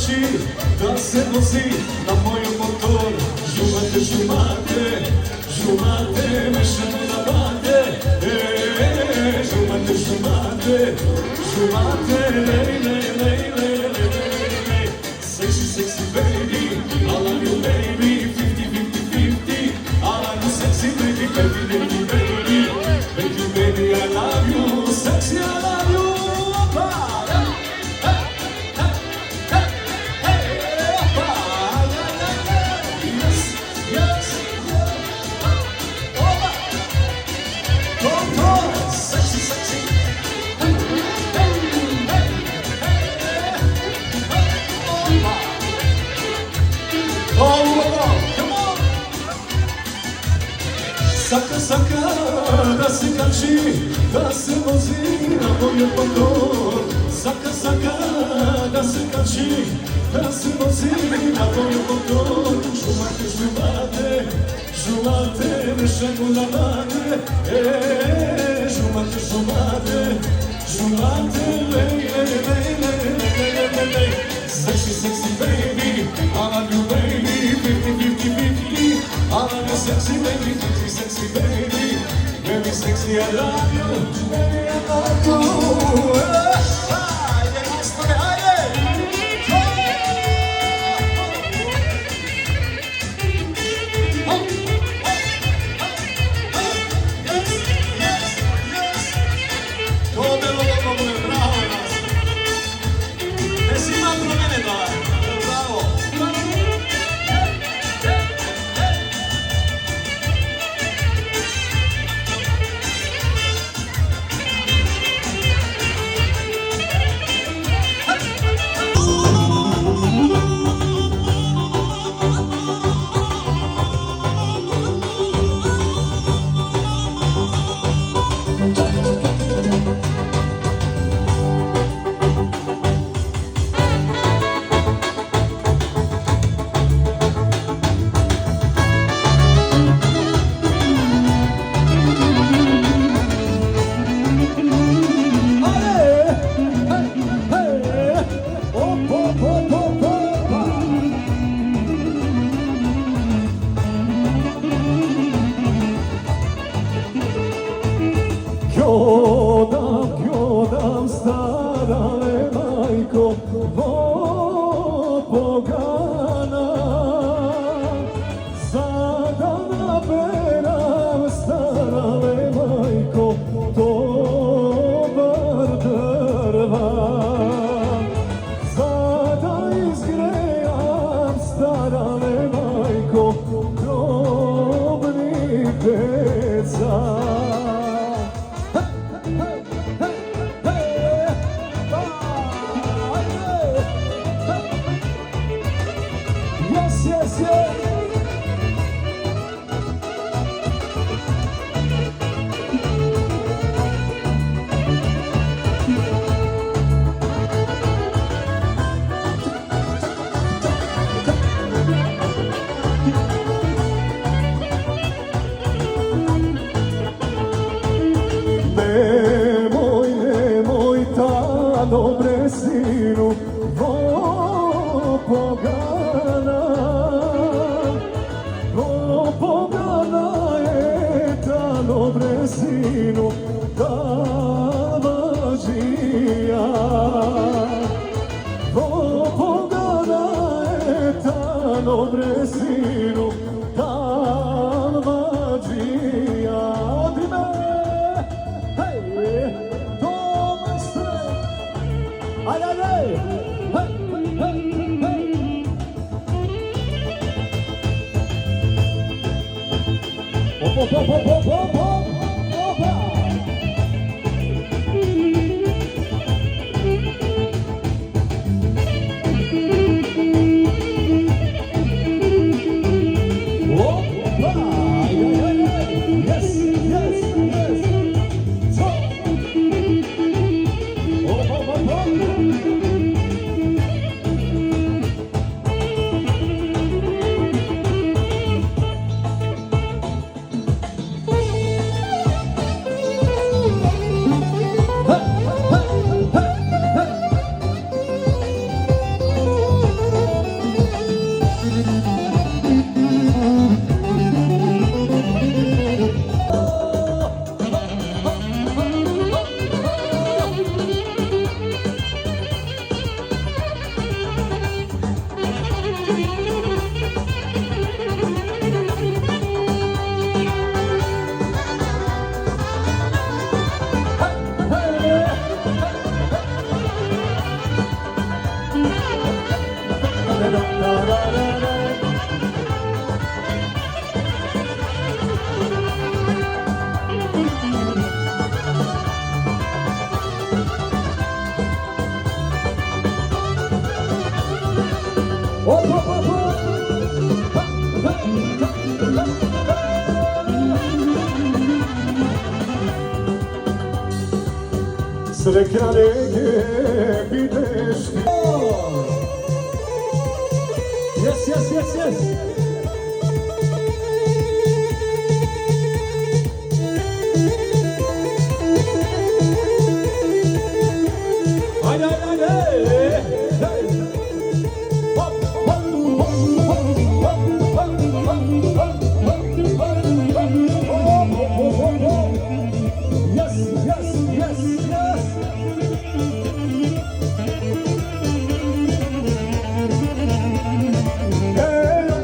kači da se vozi na mojom motor. Žumate, žumate, žumate, mešano na bande. Žumate, žumate, žumate, lej, lej, lej, lej, lej, lej. Sexy, sexy baby, I love you baby. 50-50-50, I love you sexy baby, baby, baby, baby. Baby, baby, I love you, sexy, I love you. Opa! Hey, hey, hey, hey, hey, opa! Yes, yes, opa! Opa! Sexy, sexy. Hey, hey, hey, hey, opa! Oh, come on! Saka, saka, da se kači, da se vozi na moj motor. Saka, saka, da se kači, da se vozi na moj motor. Žumate, žumate, žumate, mešamo na bande. Žumate, žumate, žumate, lej, lej, lej, lej, lej, lej, lej. Sexy, sexy baby, I love you baby. 50-50-50, I love you sexy baby, sexy, sexy baby. Very sexy, I love you, baby, I love you. Ajde, gospode, ajde! To bilo dobro, bravo je nas. Ne si imam promjene, da. Bravo. Kjodam, starale majko, pogana. Sada naberam, starale majko, dobar drva. Sada izgrejam, starale majko, grobni peca. Yes, yes. Nemoj ta dobre sinu, pogana. Pogana je ta dobre sinu, ta mađija. Pogana je ta dobre sinu, ta mađija. Odime, hej, to mestre, aj, aj, aj, hej, hej, hej. Op, op, op, op, op, op, opa! Opa! Yes, yes, yes! So! Op, op, op, op! Srećna negdje ideš ti. Yes, yes, yes, yes. Ajde, ajde, ajde. Hop, hop, hop, hop, hop, hop, hop. Yes, yes, yes, yes.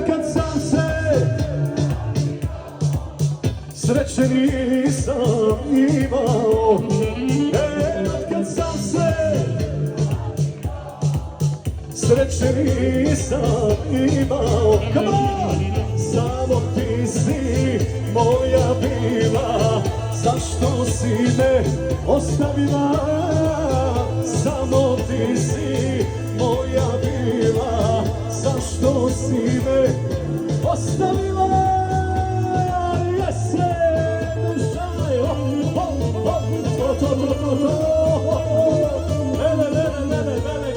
Kad sam se sreće nisam imao, kad sam se sreće nisam imao, come on! Samo ti si moja bila, zašto si me ostavila? Samo ti si moja bila, zašto si me ostavila? Jesen, dušaj, Lele, lele, lele, lele,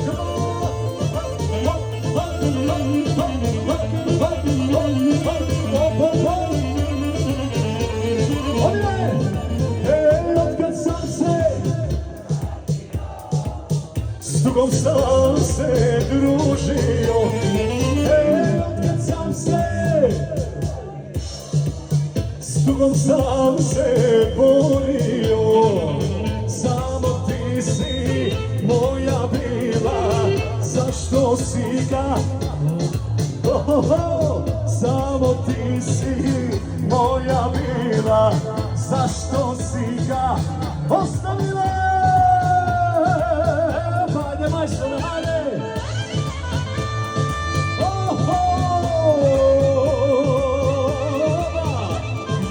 s tugom sam se družio, otkad sam se s tugom sam se borio, samo ti si moja bila, zašto si ga, samo ti si moja bila, zašto si ga ostavila? Hajde majstore, hajde!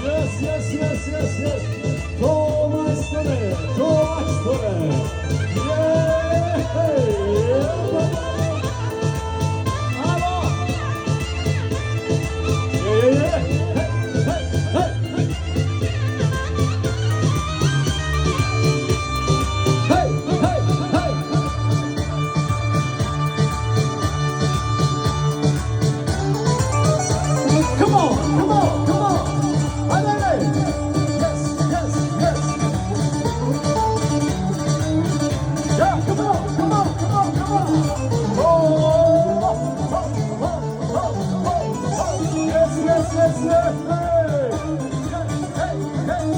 Yes, yes, yes, yes, yes! To majstore, to majstore! Hajmo! Come on, come on, come on! Hajde! Yes, yes, yes! Yeah, come on, come on, come on, come on! Yes, yes, yes, yes! Hey! Hey, hey,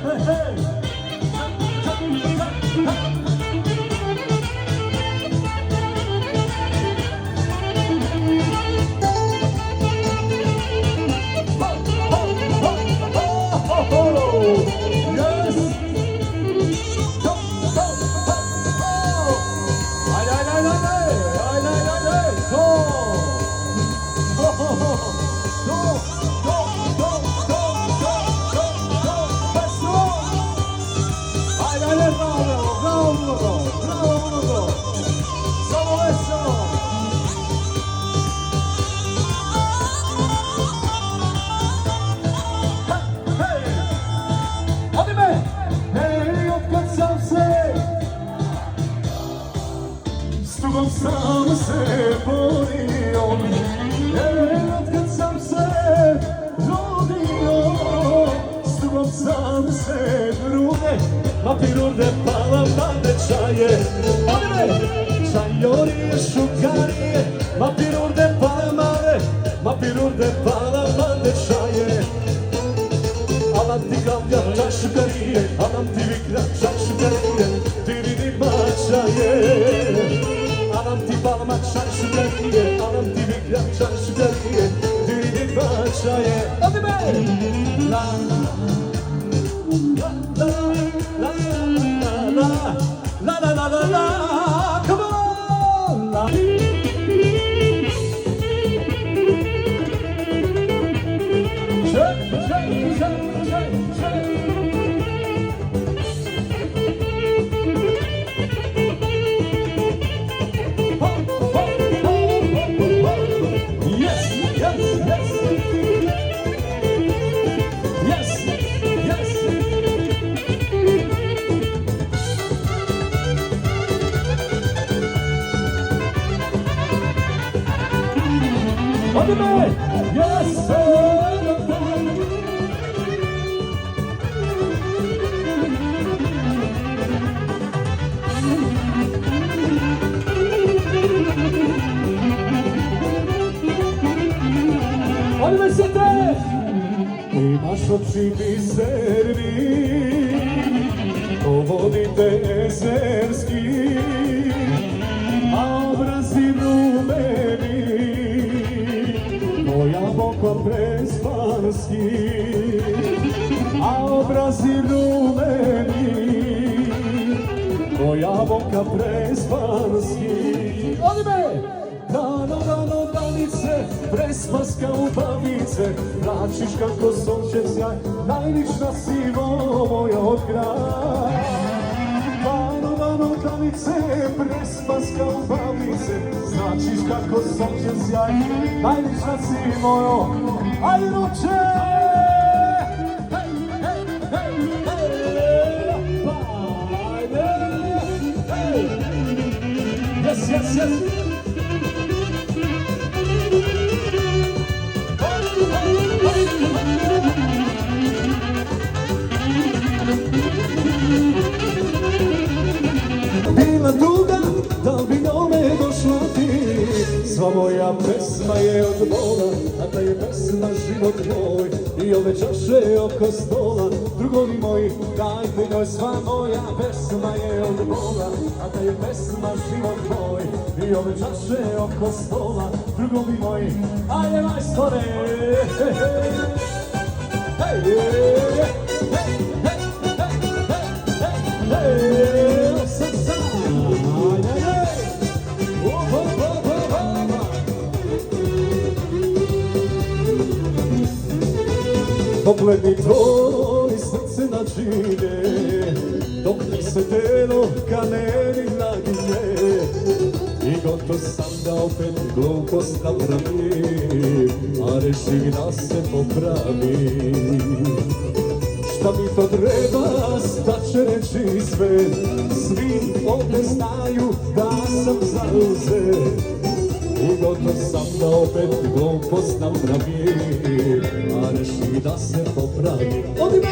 hey, hey, sam se borio, otkad sam se rodio, s tugom sam se druge, papirurde, palavane čaje, čajorije, šukarije, papirurde, Balma çarşı belliye, anam divikler çarşı belliye, düğünü başaya. Hadi be! La la la la la la la la la, come on! La. Hadi be! Yes! Hadi be sete! Imaš oči biserni, povodite ezerski, a obrazi rumeni, moja boka prespanski, a obrazi rumeni, moja boka prespanski. Odi me! Rano, rano, danice, prespaska u bavice, vraćiš kako sonče sjaj, najlična si moj kraj. Rano, rano, danice, prespaska u bavice, značiš kako sonče sjaj, najlična si mojo, ajde ruče! Hej, hej, hej, hej, ajde, hej! Yes, yes, yes! Bila duga, da bi do me došla ti, sva moja pesma je od bola, a ta je pesma život moj, i ove čaše oko stola, drugovi moji, dajte njoj, sva moja pesma je od bola, a ta je pesma život moj, i ove čaše oko stola, drugovi moji, ajde majstore, hej, hej, hej, hej, Pogledni tvoj srce načine, dok mi se telo kameni naginje, i gotov sam da opet glupost napravim, a rešim da se popravim. Šta mi to treba, šta će reći sve, svi ovdje znaju da sam zauzet. I gotov sam da opet glupost napravim, a reši da se popravim. Odi me!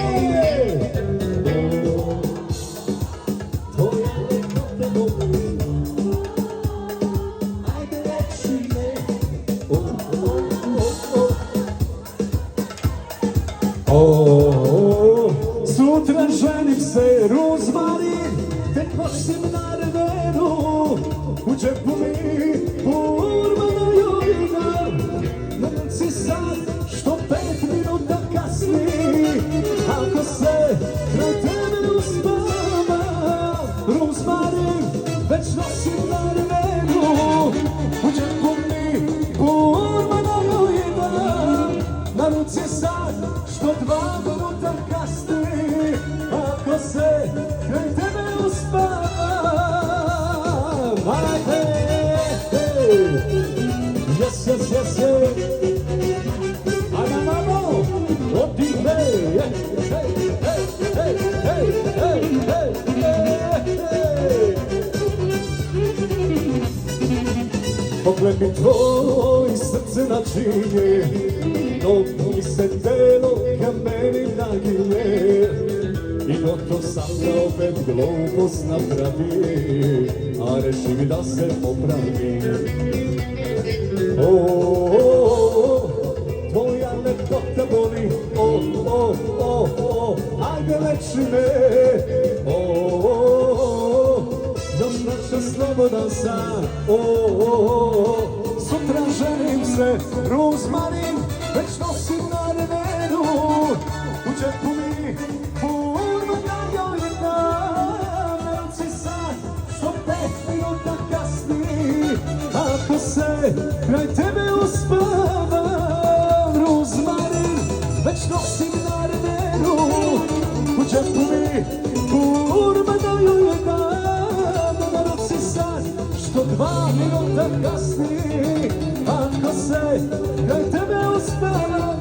Tvoja lepota voli, ajde reči me. Sutra ženim se, Rozmarin, tek nosim na revenu, u džepu mi Urmana jojina, mrci sad što 5 minuta kasni, ako se kraj tebe uspava, Rozmarin, već nosim na revenu, u džepu mi Urmana jojina, na ruci sad što 2 minuta kasni, ako se kraj tebe uspava. Yes, yes, yes, yes. Anamamo, odi me. Hey, hey, hey, hey, hey, hey, hey. Pogled mi tvoj srce načinje, dok mi se telo kameni naginje, i gotov sam da opet glupost napravim, a rešim da se popravim. Tvoja lepota boli, ajde leči me. Još naša slobodan sam. Sutra ženim se, ruzmarin već nosim na remenu. U džepu mi pun da joj dam. Na ruci sad, što 5 minuta kasni. Ako se kraj tebe uspavam, ruzmarin već nosim na remenu. U džepu mi pun da joj dam. Na ruci sad, što 2 minuta kasni. Ako se kraj tebe uspavam.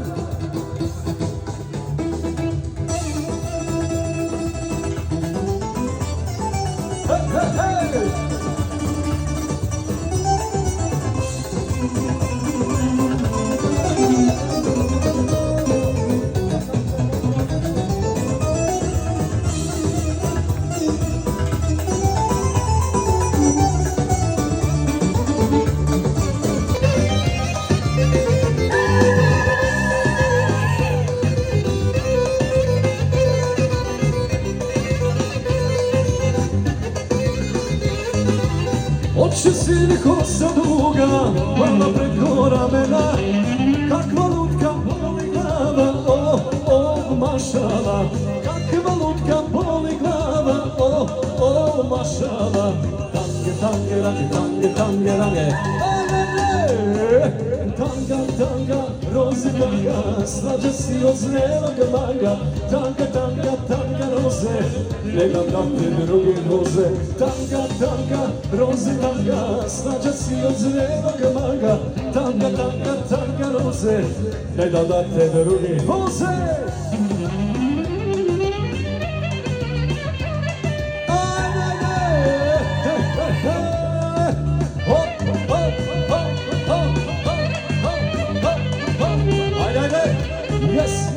Oči sini kosa duga, vala preko ramena. Kakva lutka boli glava, mašala. Kakva lutka boli glava, mašala. Tange, range. Tanga, roze tanga, slađa si od zrelog manga. Tanga, roze, ne dam da te drugi roze. Tanga, roze tanga, slađa si od zrelog manga. Tanga, roze, ne dam da te drugi roze. Yes.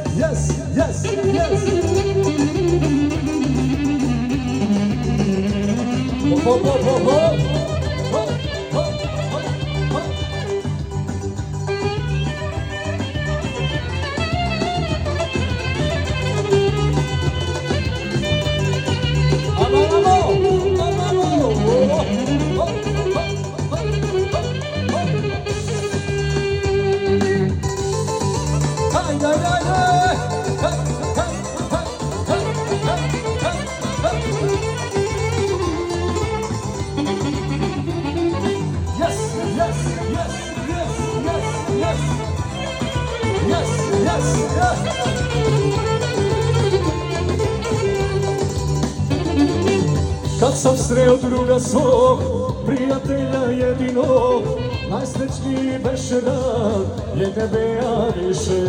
Kad sam sreo druga svog, prijatelja jedinog, najsrećniji beše dan, je tebe ja više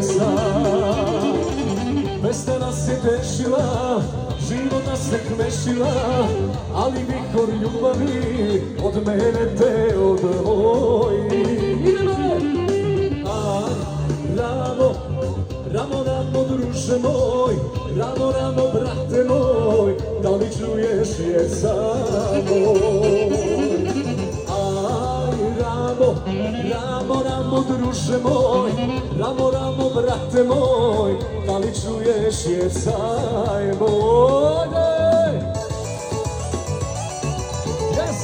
sam. Vesna nas je tešila, život nas je kmešila, ali vihor ljubavi od mene te odvoji. Ramo, druže moj, ramo, brate moj, da li čuješ jesam moj? Aj, ramo, druže moj, ramo, brate moj, da li čuješ jesam moj? Yes!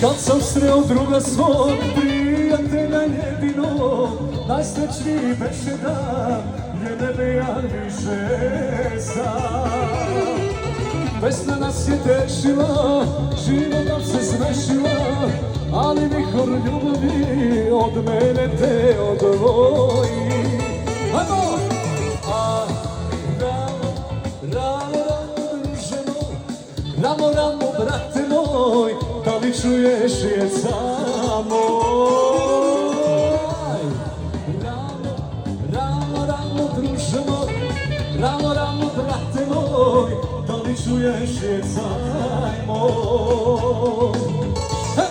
Kad sam sreo druga svog, prijatelja jedinog, najsrećniji beše dan, je nebe ja više sam. Vesna nas je tešila, život nam se smešila, ali vihor ljubavi od mene te odvoji. Hajmo! Ramo, brate moj, da li čuješ jesam moj? Ramo, druže moj, ramo, brate moj, da li čuješ jesam moj? Hey!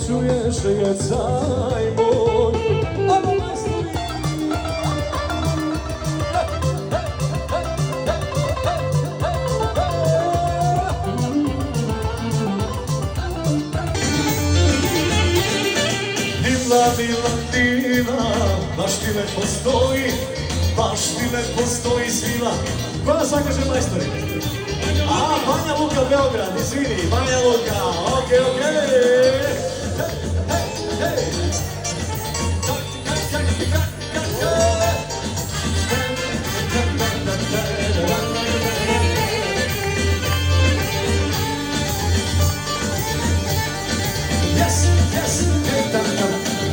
čuješ je caj moj. Ajmo majstori! Divna, divna, divna, baš ti ne postoji, baš ti ne postoji svila. Koja sad kaže majstori? A, Banja Luka, Beograd, izvini, Banja Luka, okej, okej.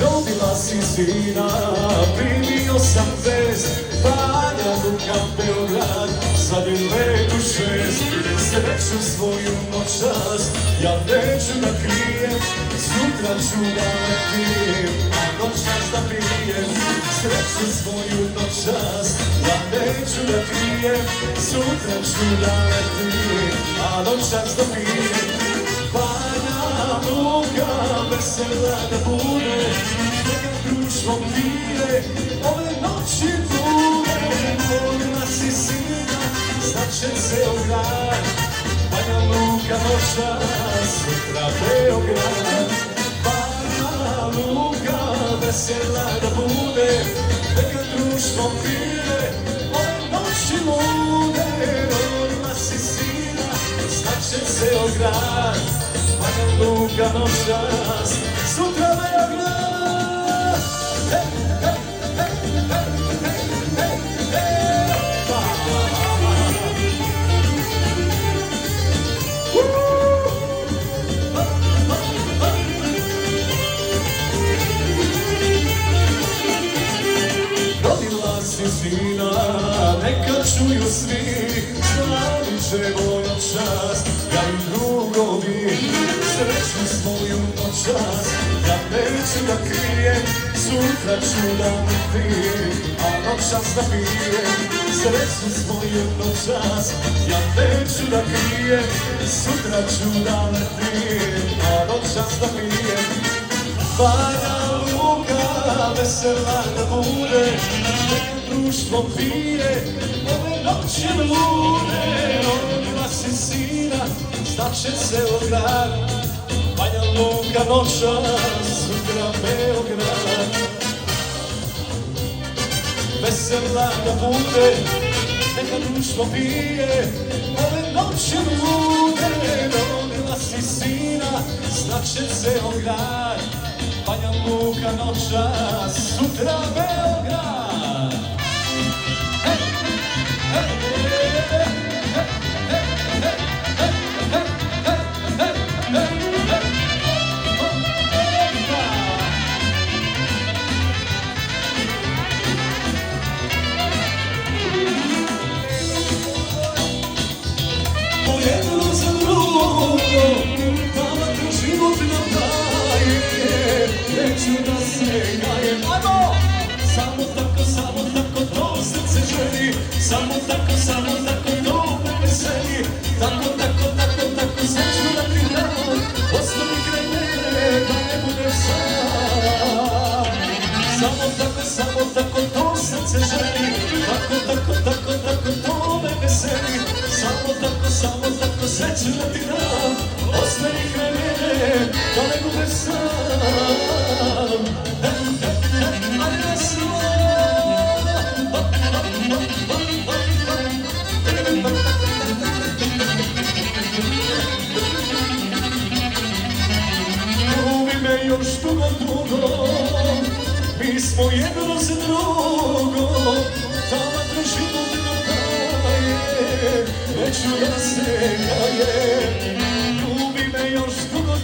Dobila si sina, primio sam vest, Banja Luka, Beograd, sad je letu 6. Sreću svoju noćas, ja neću da krijem, sutra ću da letim, a noćas da pijem. Sreću svoju noćas, ja neću da krijem, sutra ću da letim, a noćas da pijem. Banja Luka, vesela da bude, neka društvo pije, ove noći bude. Volila si sina, znače ceo grad, Banja Luka noćas, sutra Beograd. Banja Luka, vesela da bude, neka društvo pije, ove noći lude. Volila si sina, znače ceo grad, Banja Luka noćas, sutra Beograd. Rodila si sina, neka čuju svi, slavit ćemo noćas, ja i drugovi. Sreću svoju noćas, ja neću da krijem, sutra ću da letim, a noćas da pijem. Sreću svoju noćas, ja neću da krijem, sutra ću da letim, a noćas da pijem. Banja Luka, vesela da bude, neka društvo pije, ove noći lude. Rodila si sina, znače ceo grad, Banja Luka noćas, sutra Beograd. Vesela da bude, neka društvo pije, ove noći lude. Rodila si sina, znače ceo grad, Banja Luka noćas, sutra Beograd. Jedno za drugo, nama to život nam daje, neću da se gajem. Ajmo! Samo tako to srce želi, samo tako to me veseli. Tako sreću da ti dam, ostani kraj mene, da ne budeš sam. Samo tako to srce želi, tako to me veseli. Samo tako sreću da ti dam, ostani kraj mene, da ne budeš sam. Ajde slovo. Ljubi me još dugo, mi smo jedno za drugo, tamo kroz život nam daje, neću da se gajem. Ljubi me još dugo,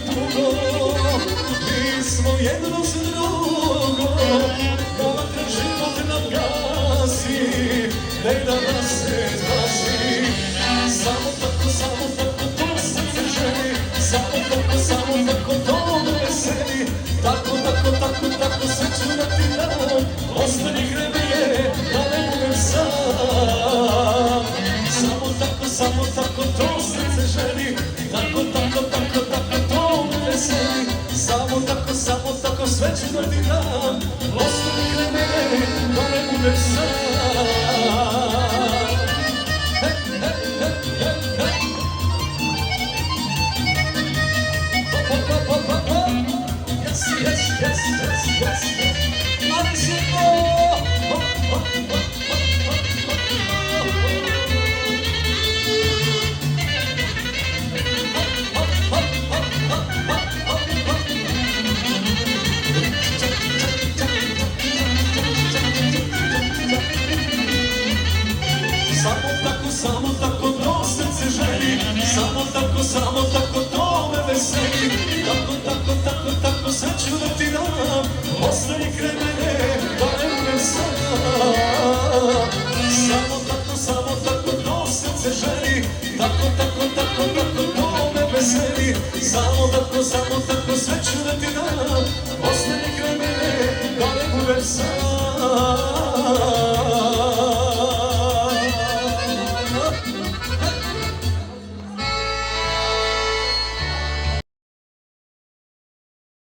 mi smo jedno za drugo, tamo kroz život nam gasi, ne da nas se zgasi. Samo tako to srce želi, samo tako to me veseli. Tako sreću da ti dam, ostani kraj mene, da ne budem sam. Samo tako to srce želi, tako to me veseli. Samo tako sve ću da ti dam, ostani kraj mene, da ne budem sam. Yes, Marisimo! Samo tako to srce želi, samo tako to me veseli. Tako sve ću da ti dam, ostani kraj mene, da ne budem sam. Samo tako to srce želi, tako to me veseli. Samo tako sve ću da ti dam, ostani kraj mene, da ne budem sam.